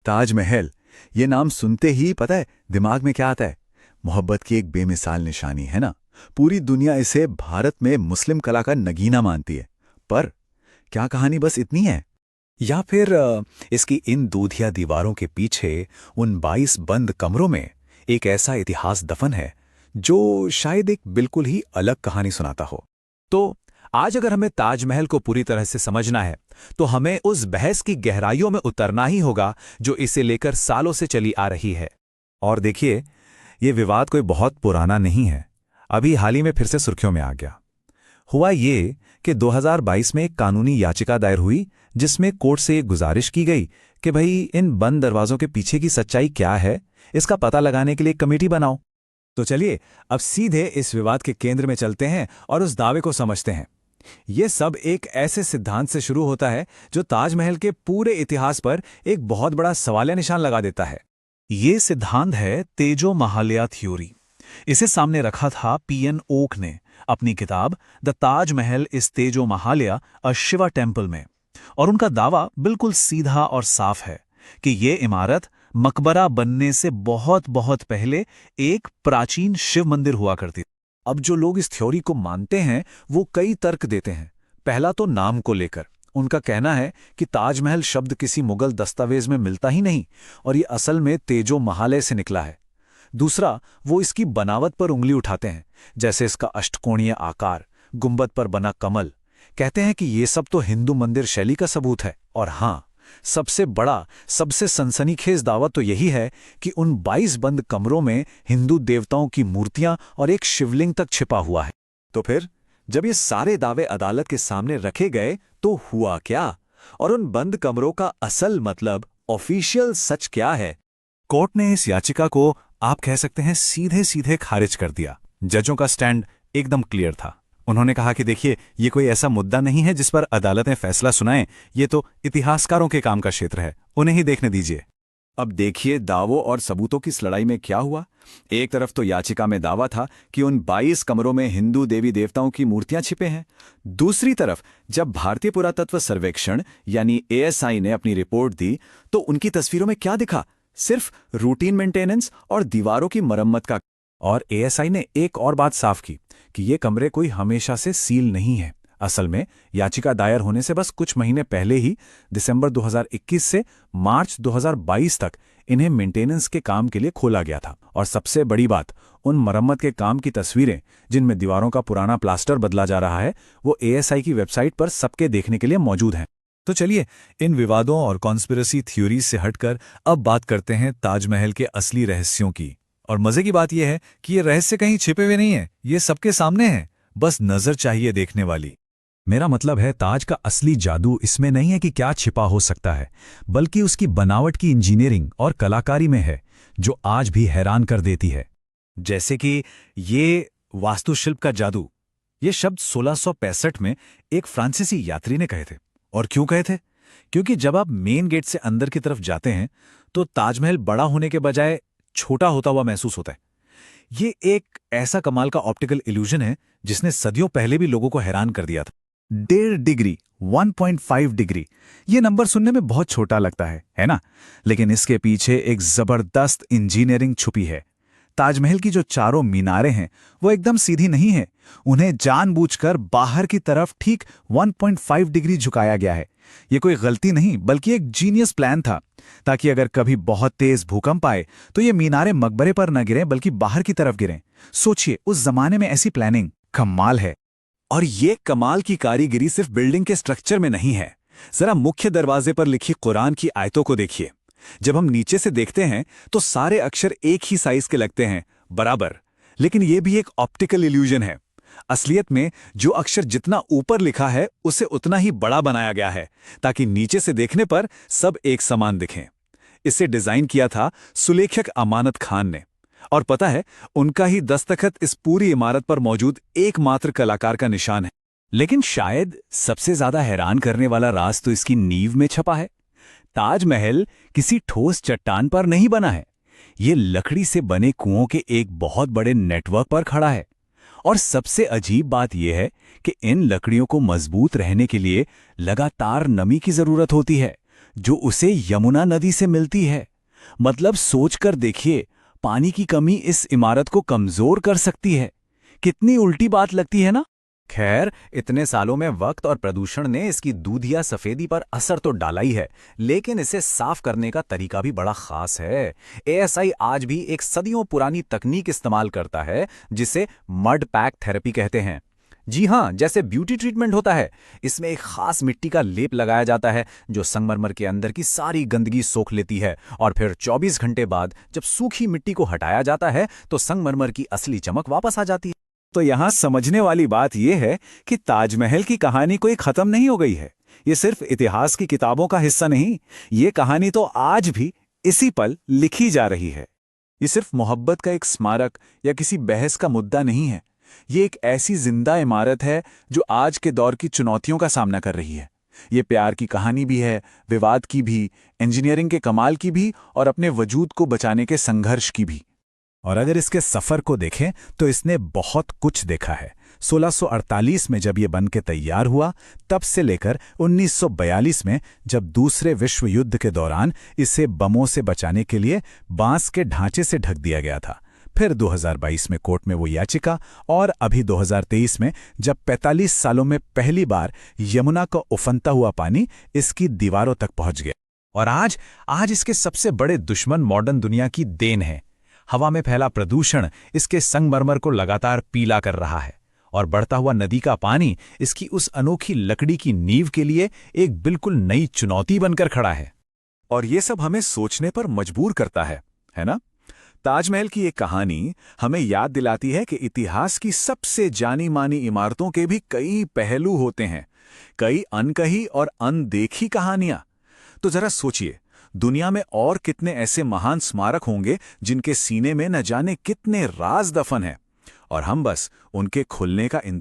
ताजमहल, ये नाम सुनते ही पता है दिमाग में क्या आता है? मोहब्बत की एक बेमिसाल निशानी है ना। पूरी दुनिया इसे भारत में मुस्लिम कला का नगीना मानती है। पर क्या कहानी बस इतनी है? या फिर इसकी इन दूधिया दीवारों के पीछे, उन 22 बंद कमरों में एक ऐसा इतिहास दफन है जो शायद एक बिल्कुल ही अलग कहानी सुनाता हो। तो आज अगर हमें ताजमहल को पूरी तरह से समझना है तो हमें उस बहस की गहराइयों में उतरना ही होगा जो इसे लेकर सालों से चली आ रही है। और देखिए, ये विवाद कोई बहुत पुराना नहीं है, अभी हाल ही में फिर से सुर्खियों में आ गया। हुआ ये कि 2022 में एक कानूनी याचिका दायर हुई जिसमें कोर्ट से एक गुजारिश की गई कि भाई इन बंद दरवाजों के पीछे की सच्चाई क्या है, इसका पता लगाने के लिए एक कमेटी बनाओ। तो चलिए अब सीधे इस विवाद के केंद्र में चलते हैं और उस दावे को समझते हैं। ये सब एक ऐसे सिद्धांत से शुरू होता है जो ताजमहल के पूरे इतिहास पर एक बहुत बड़ा सवालिया निशान लगा देता है। ये सिद्धांत है तेजो महालया थ्योरी। इसे सामने रखा था पीएन ओक ने अपनी किताब द ताजमहल इज तेजो महालया अ शिवा टेम्पल में। और उनका दावा बिल्कुल सीधा और साफ है कि ये इमारत मकबरा बनने से बहुत बहुत पहले एक प्राचीन शिव मंदिर हुआ करती। अब जो लोग इस थ्योरी को मानते हैं वो कई तर्क देते हैं। पहला तो नाम को लेकर उनका कहना है कि ताजमहल शब्द किसी मुगल दस्तावेज में मिलता ही नहीं और ये असल में तेजो महालय से निकला है। दूसरा, वो इसकी बनावट पर उंगली उठाते हैं, जैसे इसका अष्टकोणीय आकार, गुंबद पर बना कमल। कहते हैं कि ये सब तो हिंदू मंदिर शैली का सबूत है। और हाँ, सबसे बड़ा, सबसे सनसनीखेज दावा तो यही है कि उन 22 बंद कमरों में हिंदू देवताओं की मूर्तियां और एक शिवलिंग तक छिपा हुआ है। तो फिर जब ये सारे दावे अदालत के सामने रखे गए तो हुआ क्या? और उन बंद कमरों का असल मतलब, ऑफिशियल सच क्या है? कोर्ट ने इस याचिका को, आप कह सकते हैं, सीधे सीधे खारिज कर दिया। जजों का स्टैंड एकदम क्लियर था। उन्होंने कहा कि देखिए, ये कोई ऐसा मुद्दा नहीं है जिस पर अदालतें फैसला सुनाएं, ये तो इतिहासकारों के काम का क्षेत्र है, उन्हें ही देखने दीजिए। अब देखिए दावों और सबूतों की इस लड़ाई में क्या हुआ। एक तरफ तो याचिका में दावा था कि उन 22 कमरों में हिंदू देवी देवताओं की मूर्तियां छिपे हैं। दूसरी तरफ जब भारतीय पुरातत्व सर्वेक्षण यानी एएसआई ने अपनी रिपोर्ट दी तो उनकी तस्वीरों में क्या दिखा? सिर्फ रूटीन मेंटेनेंस और दीवारों की मरम्मत का। और एएसआई ने एक और बात साफ की कि ये कमरे कोई हमेशा से सील नहीं है। असल में याचिका दायर होने से बस कुछ महीने पहले ही, दिसंबर 2021 से मार्च 2022 तक इन्हें मेंटेनेंस के काम के लिए खोला गया था। और सबसे बड़ी बात, उन मरम्मत के काम की तस्वीरें जिनमें दीवारों का पुराना प्लास्टर बदला जा रहा है, वो एएसआई की वेबसाइट पर सबके देखने के लिए मौजूद हैं। तो चलिए इन विवादों और कॉन्स्पिरेसी थ्योरीज से हटकर अब बात करते हैं ताजमहल के असली रहस्यों की। और मजे की बात यह है कि ये रहस्य कहीं छिपे हुए नहीं है, ये सबके सामने है, बस नजर चाहिए देखने वाली। मेरा मतलब है, ताज का असली जादू इसमें नहीं है कि क्या छिपा हो सकता है, बल्कि उसकी बनावट की इंजीनियरिंग और कलाकारी में है, जो आज भी हैरान कर देती है। जैसे कि ये वास्तुशिल्प का जादू, ये शब्द 1665 में एक फ्रांसीसी यात्री ने कहे थे। और क्यों कहे थे? क्योंकि जब आप मेन गेट से अंदर की तरफ जाते हैं तो ताजमहल बड़ा होने के बजाय छोटा होता हुआ महसूस होता है। ये एक ऐसा कमाल का ऑप्टिकल इल्यूजन है जिसने सदियों पहले भी लोगों को हैरान कर दिया था। 1.5 डिग्री, 1.5 डिग्री, ये नंबर सुनने में बहुत छोटा लगता है ना? लेकिन इसके पीछे एक जबरदस्त इंजीनियरिंग छुपी है। ताजमहल की जो चारों मीनारें हैं वो एकदम सीधी नहीं है, उन्हें जानबूझकर बाहर की तरफ ठीक 1.5 डिग्री झुकाया गया है। ये कोई गलती नहीं, बल्कि एक जीनियस प्लान था, ताकि अगर कभी बहुत तेज भूकंप आए तो ये मीनारें मकबरे पर न गिरें बल्कि बाहर की तरफ गिरें। सोचिए, उस जमाने में ऐसी प्लानिंग कमाल है। और ये कमाल की कारीगरी सिर्फ बिल्डिंग के स्ट्रक्चर में नहीं है। जरा मुख्य दरवाजे पर लिखी कुरान की आयतों को देखिए। जब हम नीचे से देखते हैं तो सारे अक्षर एक ही साइज के लगते हैं, बराबर। लेकिन यह भी एक ऑप्टिकल इल्यूजन है। असलियत में जो अक्षर जितना ऊपर लिखा है उसे उतना ही बड़ा बनाया गया है, ताकि नीचे से देखने पर सब एक समान दिखें। इसे डिजाइन किया था सुलेखक अमानत खान ने। और पता है, उनका ही दस्तखत इस पूरी इमारत पर मौजूद एकमात्र कलाकार का निशान है। लेकिन शायद सबसे ज्यादा हैरान करने वाला राज तो इसकी नींव में छपा है। ताजमहल किसी ठोस चट्टान पर नहीं बना है, ये लकड़ी से बने कुओं के एक बहुत बड़े नेटवर्क पर खड़ा है। और सबसे अजीब बात यह है कि इन लकड़ियों को मजबूत रहने के लिए लगातार नमी की जरूरत होती है, जो उसे यमुना नदी से मिलती है। मतलब सोचकर देखिए, पानी की कमी इस इमारत को कमजोर कर सकती है। कितनी उल्टी बात लगती है ना। खैर, इतने सालों में वक्त और प्रदूषण ने इसकी दूधिया सफेदी पर असर तो डाला ही है, लेकिन इसे साफ करने का तरीका भी बड़ा खास है। एएसआई आज भी एक सदियों पुरानी तकनीक इस्तेमाल करता है, जिसे मड पैक थेरेपी कहते हैं। जी हाँ, जैसे ब्यूटी ट्रीटमेंट होता है, इसमें एक खास मिट्टी का लेप लगाया जाता है जो संगमरमर के अंदर की सारी गंदगी सोख लेती है, और फिर 24 घंटे बाद जब सूखी मिट्टी को हटाया जाता है तो संगमरमर की असली चमक वापस आ जाती है। तो यहाँ समझने वाली बात यह है कि ताजमहल की कहानी कोई खत्म नहीं हो गई है। ये सिर्फ इतिहास की किताबों का हिस्सा नहीं, ये कहानी तो आज भी इसी पल लिखी जा रही है। ये सिर्फ मोहब्बत का एक स्मारक या किसी बहस का मुद्दा नहीं है। ये एक ऐसी जिंदा इमारत है जो आज के दौर की चुनौतियों का सामना कर रही है। ये प्यार की कहानी भी है, विवाद की भी, इंजीनियरिंग के कमाल की भी, और अपने वजूद को बचाने के संघर्ष की भी। और अगर इसके सफर को देखें तो इसने बहुत कुछ देखा है। 1648 में जब ये बन के तैयार हुआ, तब से लेकर 1942 में जब दूसरे विश्व युद्ध के दौरान इसे बमों से बचाने के लिए बांस के ढांचे से ढक दिया गया था। फिर 2022 में कोर्ट में वो याचिका, और अभी 2023 में जब 45 सालों में पहली बार यमुना का उफनता हुआ पानी इसकी दीवारों तक पहुंच गया। और आज इसके सबसे बड़े दुश्मन मॉडर्न दुनिया की देन है। हवा में फैला प्रदूषण इसके संगमरमर को लगातार पीला कर रहा है, और बढ़ता हुआ नदी का पानी इसकी उस अनोखी लकड़ी की नींव के लिए एक बिल्कुल नई चुनौती बनकर खड़ा है। और ये सब हमें सोचने पर मजबूर करता है ना? ताजमहल की एक कहानी हमें याद दिलाती है कि इतिहास की सबसे जानी मानी इमारतों के भी कई पहलू होते हैं, कई अनकही और अनदेखी कहानियां। तो जरा सोचिए, दुनिया में और कितने ऐसे महान स्मारक होंगे जिनके सीने में न जाने कितने राज दफन हैं, और हम बस उनके खुलने का इंतजार